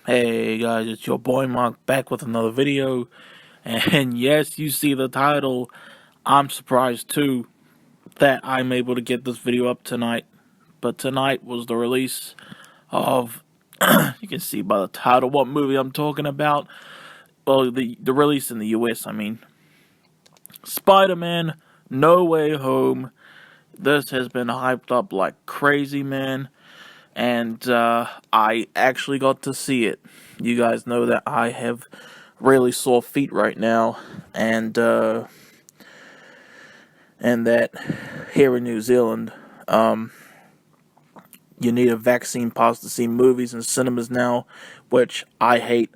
Hey guys, it's your boy Mark back with another video. And yes, you see the title. I'm surprised too that I'm able to get this video up tonight. But tonight was the release of, you can see by the title what movie I'm talking about. Well, the release in the US, I mean. Spider-Man No Way Home. This has been hyped up like crazy, man. And I actually got to see it. You guys know that I have really sore feet right now, and that here in New Zealand, you need a vaccine pass to see movies in cinemas now, which I hate.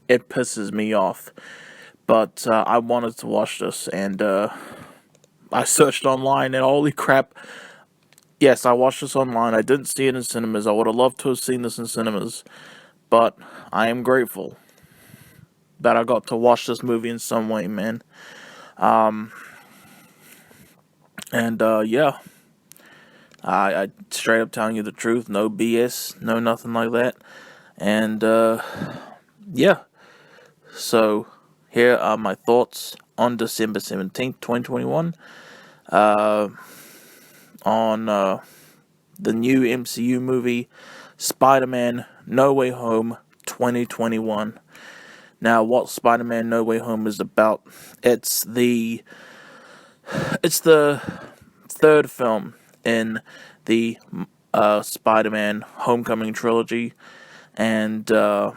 It pisses me off. But I wanted to watch this, and I searched online, and holy crap. Yes, I watched this online. I didn't see it in cinemas. I would have loved to have seen this in cinemas. But I am grateful that I got to watch this movie in some way, man. And yeah, I straight up telling you the truth, no BS, no nothing like that. And yeah, so here are my thoughts on December 17th, 2021, on the new MCU movie, Spider-Man No Way Home 2021. Now, what Spider-Man No Way Home is about, it's the third film in the Spider-Man Homecoming trilogy, and it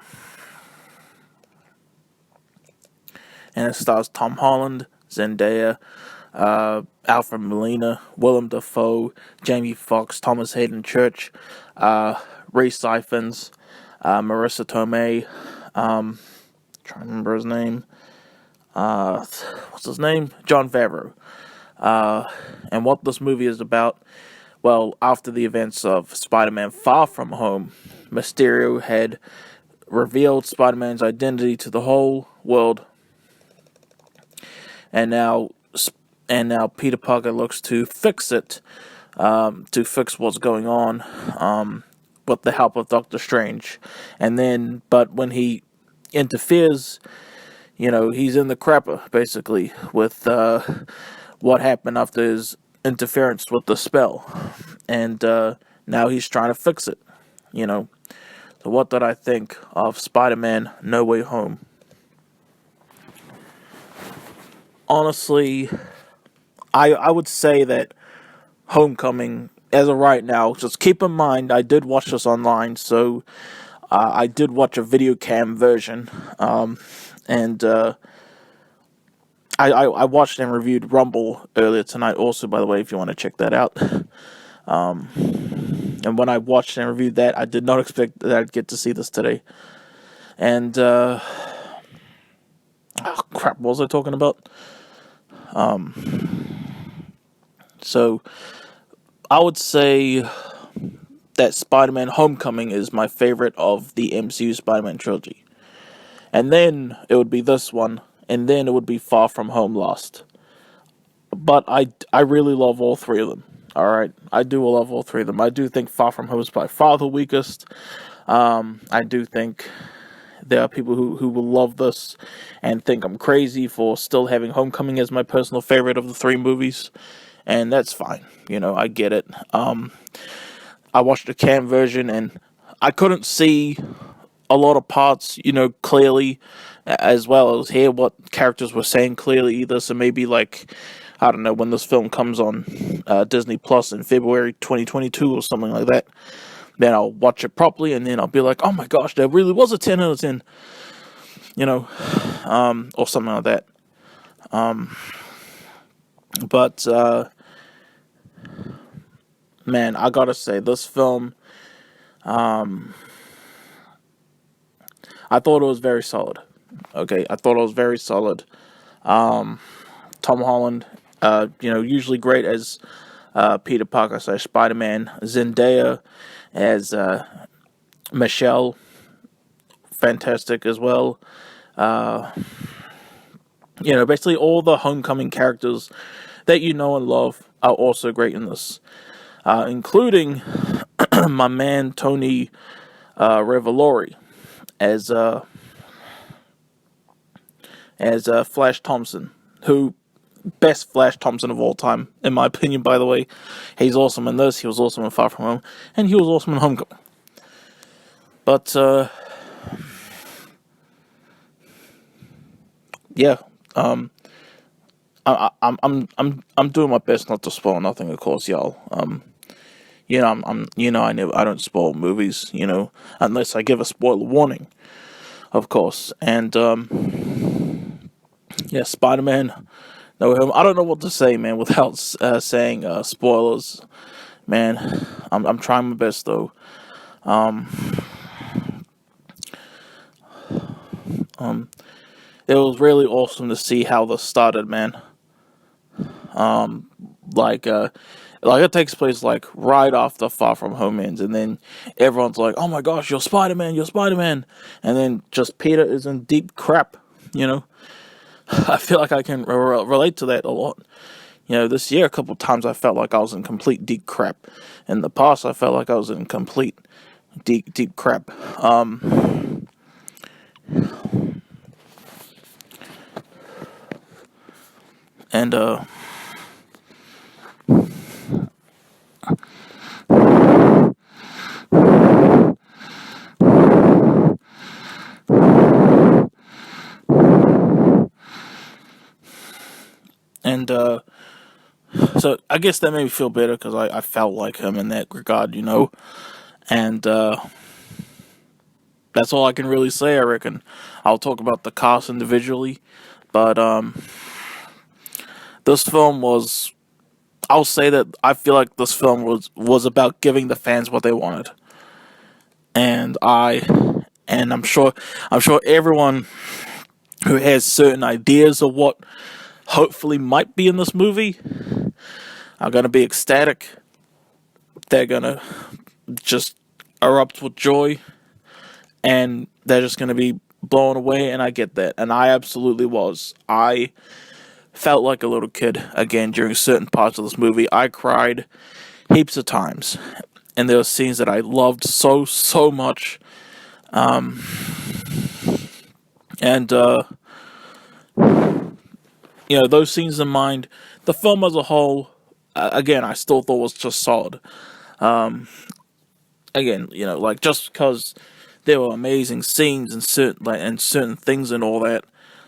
stars Tom Holland, Zendaya, Alfred Molina, Willem Dafoe, Jamie Foxx, Thomas Hayden Church, Rhys Ifans, Marissa Tomei, trying to remember his name, what's his name? Jon Favreau. And what this movie is about, well, after the events of Spider-Man Far From Home, Mysterio had revealed Spider-Man's identity to the whole world, and now Peter Parker looks to fix it, to fix what's going on, with the help of Doctor Strange. But when he interferes, he's in the crapper, basically, with what happened after his interference with the spell. And now he's trying to fix it, So what did I think of Spider-Man No Way Home? Honestly, I would say that Homecoming, as of right now, just keep in mind, I did watch this online, so I did watch a video cam version, and I watched and reviewed Rumble earlier tonight also, by the way, if you want to check that out. And when I watched and reviewed that, I did not expect that I'd get to see this today. And, oh crap, what was I talking about? So, I would say that Spider-Man Homecoming is my favorite of the MCU Spider-Man trilogy. And then it would be this one, and then it would be Far From Home last. But I really love all three of them. Alright, I do love all three of them. I do think Far From Home is by far the weakest. I do think there are people who will love this and think I'm crazy for still having Homecoming as my personal favorite of the three movies. And that's fine. I get it. I watched the cam version and I couldn't see a lot of parts, clearly, as well as hear what characters were saying clearly either. So maybe, I don't know, when this film comes on Disney Plus in February 2022 or something like that, then I'll watch it properly, and then I'll be like, oh my gosh, that really was a 10 out of 10, or something like that. But man, I gotta say, this film, I thought it was very solid. Okay, I thought it was very solid. Tom Holland, usually great as Peter Parker / Spider-Man. Zendaya as Michelle, fantastic as well. Basically all the Homecoming characters that you know and love are also great in this, including my man Tony Revolori as Flash Thompson, who best Flash Thompson of all time, in my opinion. By the way, he's awesome in this. He was awesome in Far From Home, and he was awesome in Homecoming. But yeah, I'm doing my best not to spoil nothing, of course, y'all. I don't spoil movies, unless I give a spoiler warning, of course. And yeah, Spider-Man. No, I don't know what to say, man, without saying spoilers. Man, I'm trying my best though. It was really awesome to see how this started, man. Like it takes place like right after Far From Home ends, and then everyone's like, "Oh my gosh, you're Spider-Man, you're Spider-Man," and then just Peter is in deep crap. I feel like I can relate to that a lot. This year a couple times I felt like I was in complete deep crap. In the past, I felt like I was in complete deep crap. And And so I guess that made me feel better because I felt like him in that regard, And that's all I can really say, I reckon. I'll talk about the cast individually. But this film was... I'll say that I feel like this film was about giving the fans what they wanted. And I'm sure everyone who has certain ideas of what hopefully might be in this movie are going to be ecstatic. They're going to just erupt with joy, and they're just going to be blown away, and I get that, and I absolutely was. I felt like a little kid again during certain parts of this movie. I cried heaps of times, and there were scenes that I loved so much. Those scenes in mind, the film as a whole, again, I still thought was just solid. Just because there were amazing scenes and certain things and all that,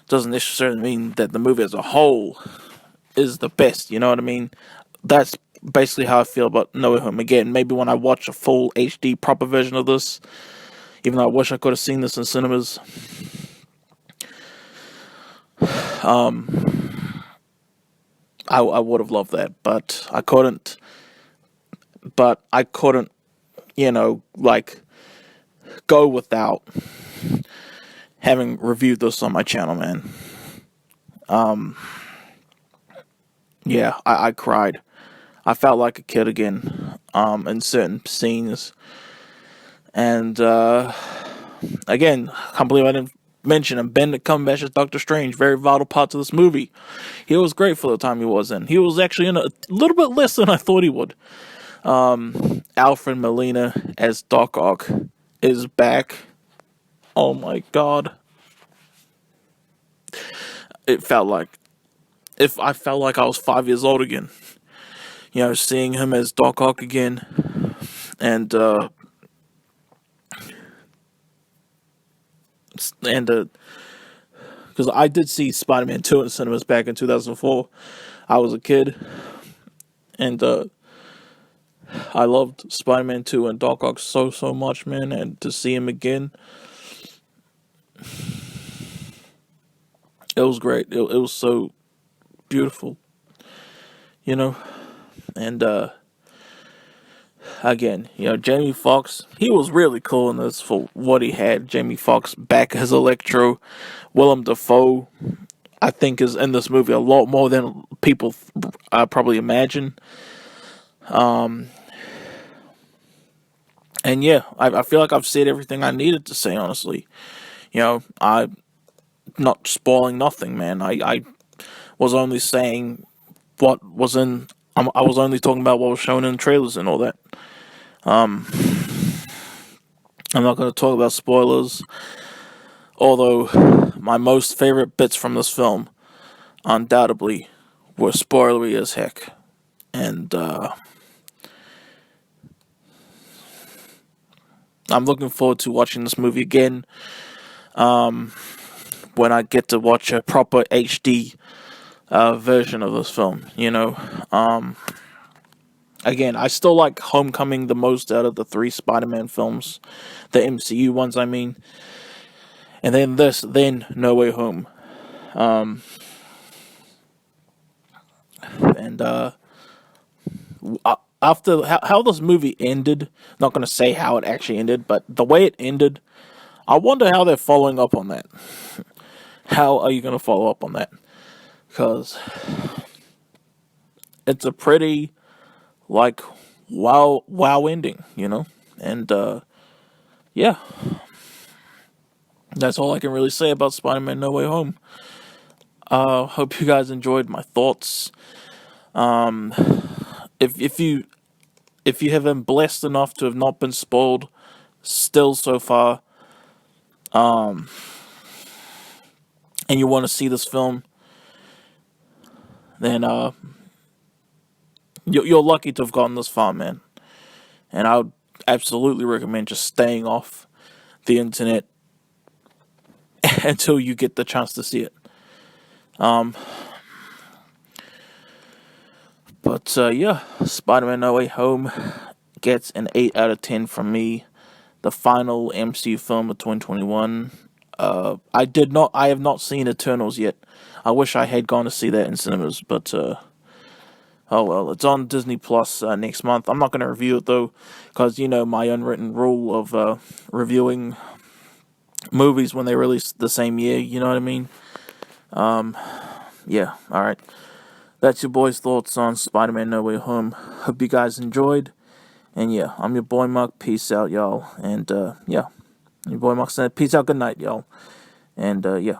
doesn't necessarily mean that the movie as a whole is the best. You know what I mean? That's basically how I feel about No Way Home. Again, maybe when I watch a full HD proper version of this, even though I wish I could have seen this in cinemas. I would have loved that, but I couldn't. Go without having reviewed this on my channel, man. Yeah, I cried. I felt like a kid again, in certain scenes. And, again, I can't believe I didn't mention him. Benedict Cumberbatch as Doctor Strange, very vital parts of this movie. He was great for the time he was in. He was actually in a little bit less than I thought he would. Alfred Molina as Doc Ock is back. Oh my god. I felt like I was 5 years old again. Seeing him as Doc Ock again. And because I did see Spider-Man 2 in cinemas back in 2004. I was a kid. And I loved Spider-Man 2 and Doc Ock so much, man. And to see him again, it was great. It was so beautiful, And again, Jamie Foxx, he was really cool in this for what he had. Jamie Foxx back as Electro. Willem Dafoe, I think, is in this movie a lot more than people probably imagine. And yeah, I feel like I've said everything I needed to say, honestly. I'm not spoiling nothing, man. I was only saying what was in... I was only talking about what was shown in the trailers and all that. I'm not going to talk about spoilers. Although, my most favorite bits from this film, undoubtedly, were spoilery as heck. And I'm looking forward to watching this movie again when I get to watch a proper HD version of this film. Again, I still like Homecoming the most out of the three Spider-Man films, the MCU ones, I mean. And then No Way Home. And after how this movie ended, not going to say how it actually ended, but the way it ended, I wonder how they're following up on that. How are you going to follow up on that? Because it's a pretty, like, wow ending, And, yeah. That's all I can really say about Spider-Man No Way Home. Hope you guys enjoyed my thoughts. If you have been blessed enough to have not been spoiled still so far, and you want to see this film, then you're lucky to have gotten this far, man. And I would absolutely recommend just staying off the internet until you get the chance to see it. But yeah, Spider-Man No Way Home gets an 8 out of 10 from me. The final MCU film of 2021. I have not seen Eternals yet. I wish I had gone to see that in cinemas, but oh well. It's on Disney Plus next month. I'm not going to review it though, because my unwritten rule of reviewing movies when they release the same year. You know what I mean? Yeah. All right. That's your boy's thoughts on Spider-Man No Way Home. Hope you guys enjoyed. And yeah, I'm your boy Mark. Peace out, y'all. And yeah, your boy Mark said, peace out, good night, y'all. And yeah.